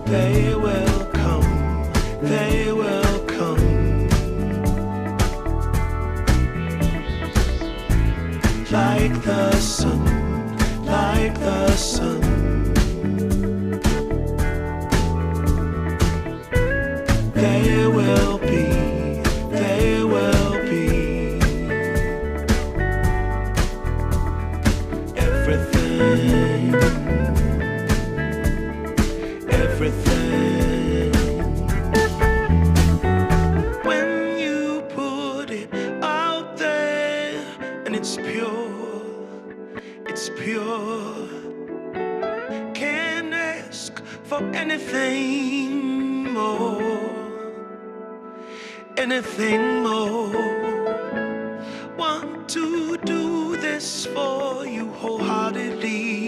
They will come, they will come, like the sun, like the sun. They will be, they will be everything, everything. When you put it out there and it's pure, it's pure. Can't ask for anything more, anything more. Want to do this for you wholeheartedly.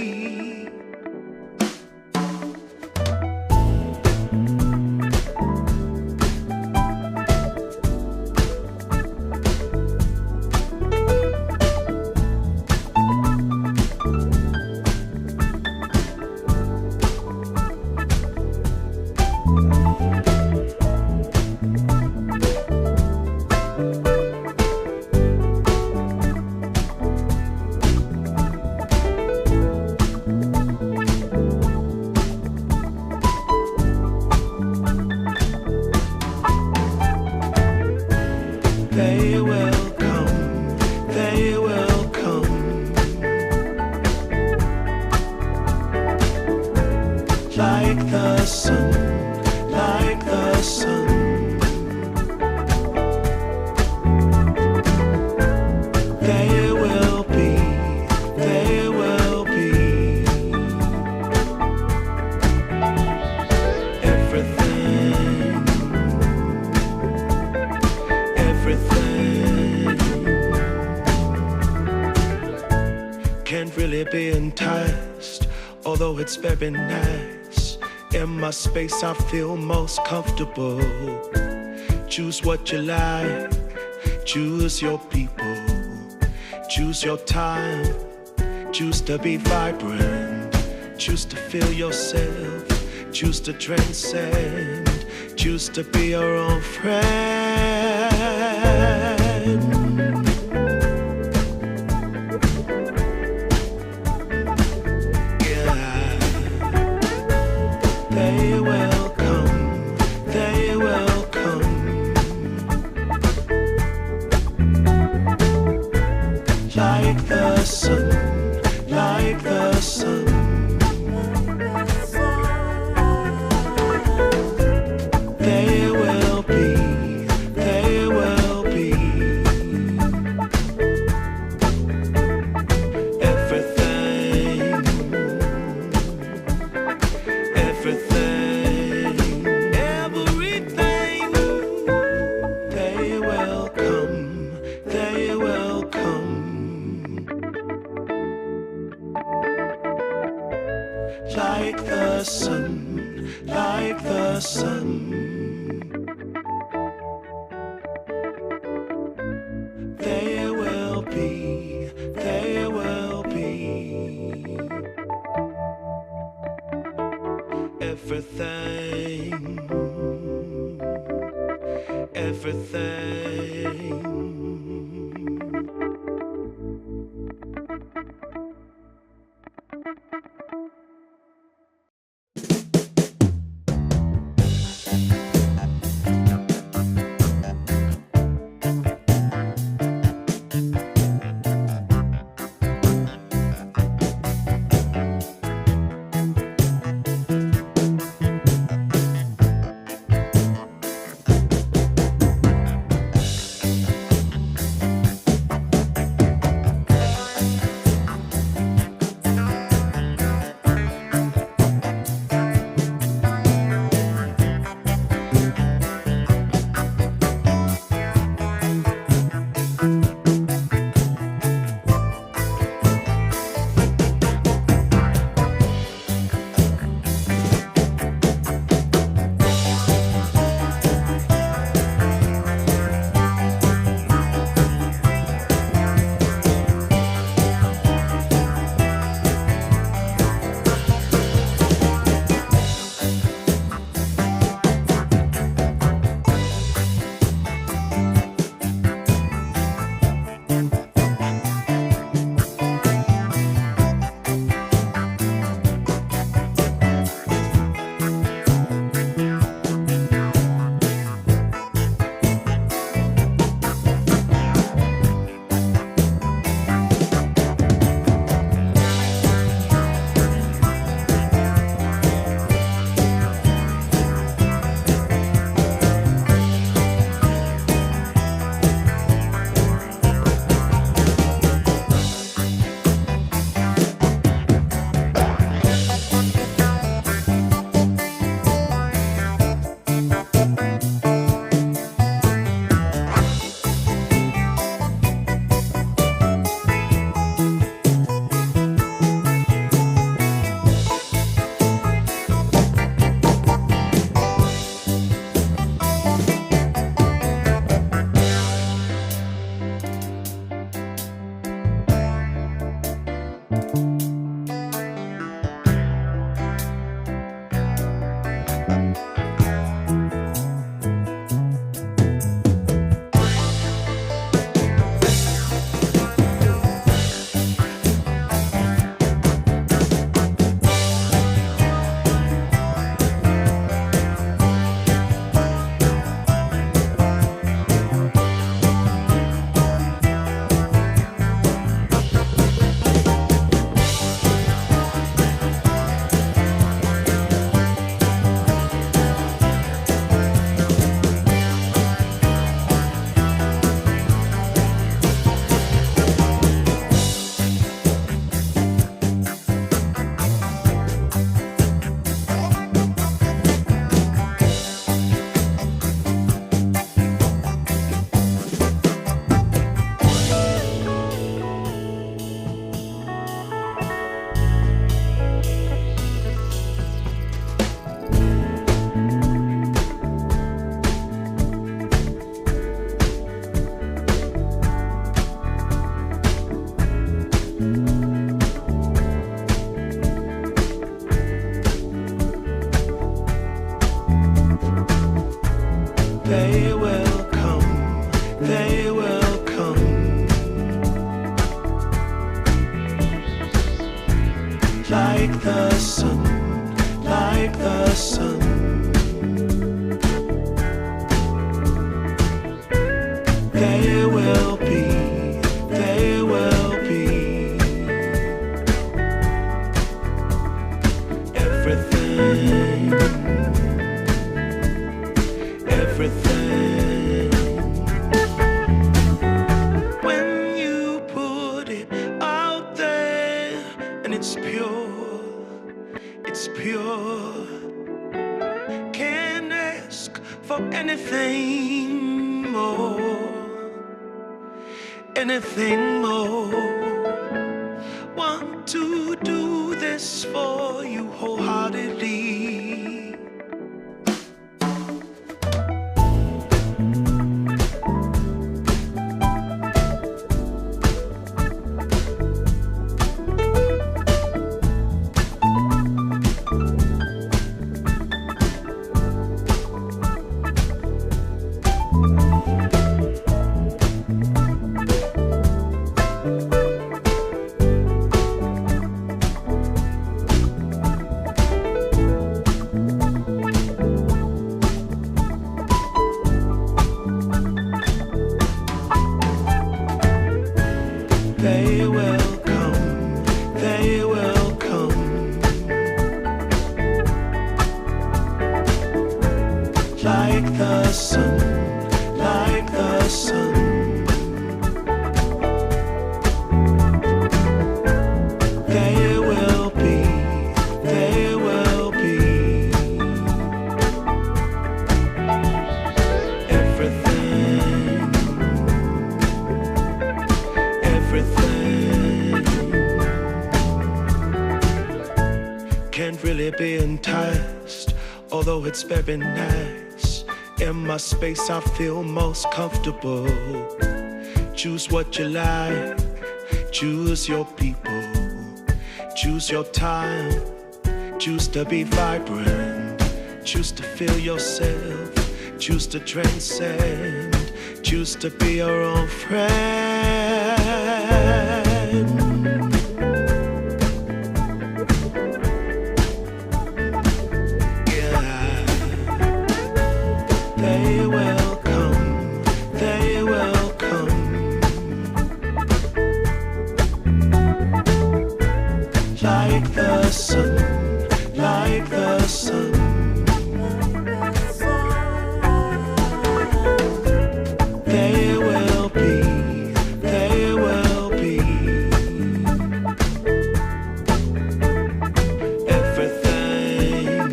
They will come, they will come, like the sun, like the sun. They will be, they will be everything, everything. Can't really be enticed, although it's very nice. In my space I feel most comfortable. Choose what you like, choose your people, choose your time, choose to be vibrant, choose to feel yourself, choose to transcend, choose to be your own friend. Yeah, they will come, they will come, like the sun, like the sun. They will be, they will be everything, everything, everything. They will come, they will come, like the sun, like the sun. They will everything, everything. They will come, they will come, like the sun, like the sun. They will be, they will be everything, everything. When you put it out there and it's pure, it's pure. Can't ask for anything more, anything more. Want to do this for you wholeheartedly. They will come, they will come, like the sun, like the sun. They will be, they will be everything, everything. Can't really be enticed, although it's very nice. In my space I feel most comfortable. Choose what you like, choose your people, choose your time, choose to be vibrant, choose to feel yourself, choose to transcend, choose to be your own friend. Yeah, they will come, they will come, like the sun, like the sun. They will be, they will be everything,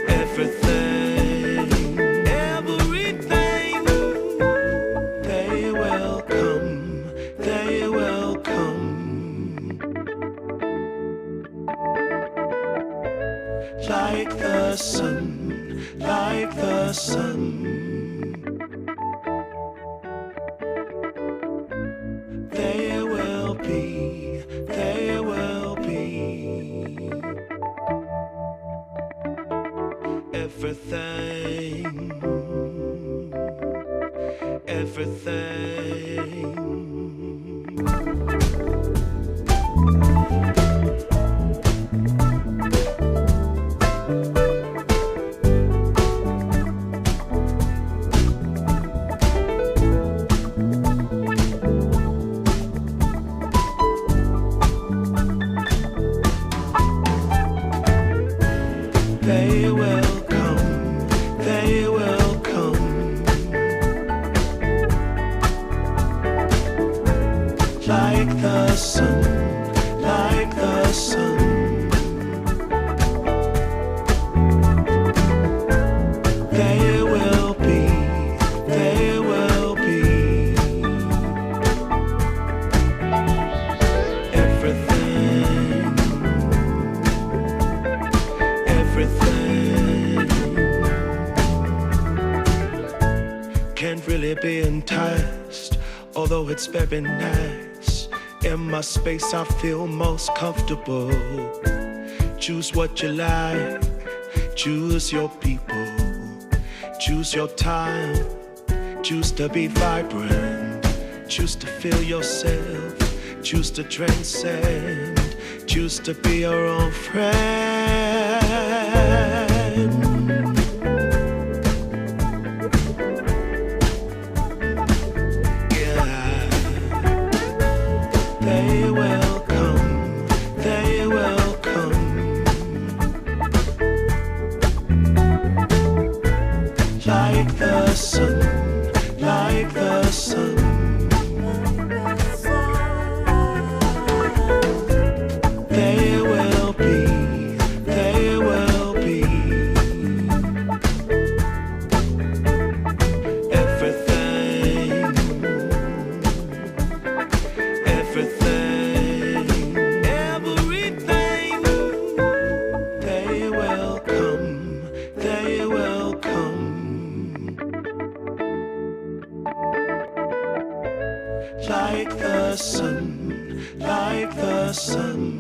everything, everything. They will come, they will come, like the sun, like the sun. They will be, they will be everything, everything. They will come, they will come, like the sun, like the sun. They will be, they will be everything, everything. Can't really be enticed, although it's very nice. In my space I feel most comfortable. Choose what you like, choose your people, choose your time, choose to be vibrant, choose to feel yourself, choose to transcend, choose to be your own friend. Yeah, they will come, they will come, like the sun, like the sun. They will be, they will be everything, everything, everything. They will come, they will come, like the sun, like the sun.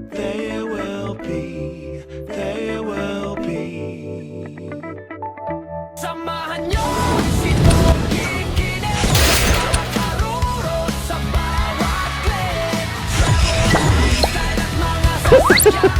They will be, they will be. Samahan niyo si Donic Kinick, makakarurot sa bawat clip. Travel, style at mga sasakyan.